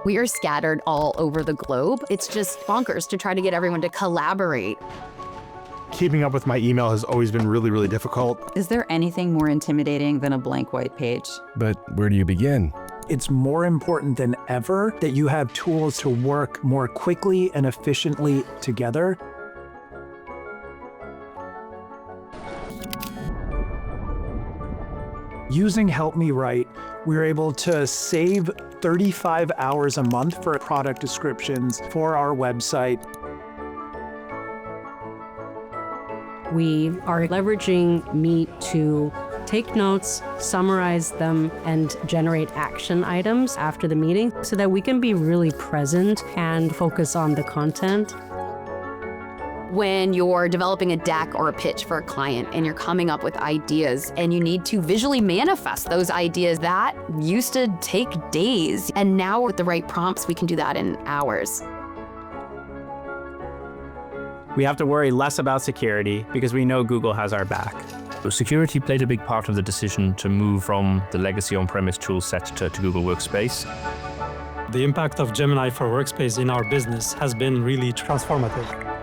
We are scattered all over the globe. It's just bonkers to try to get everyone to collaborate. Keeping up with my email has always been really, really difficult. Is there anything more intimidating than a blank white page? But where do you begin? It's more important than ever that you have tools to work more quickly and efficiently together. Using Help Me Write, we're able to save 35 hours a month for product descriptions for our website. We are leveraging Meet to take notes, summarize them, and generate action items after the meeting so that we can be really present and focus on the content. When you're developing a deck or a pitch for a client and you're coming up with ideas and you need to visually manifest those ideas, that used to take days. And now with the right prompts, we can do that in hours. We have to worry less about security because we know Google has our back. Security played a big part of the decision to move from the legacy on-premise tool set to Google Workspace. The impact of Gemini for Workspace in our business has been really transformative.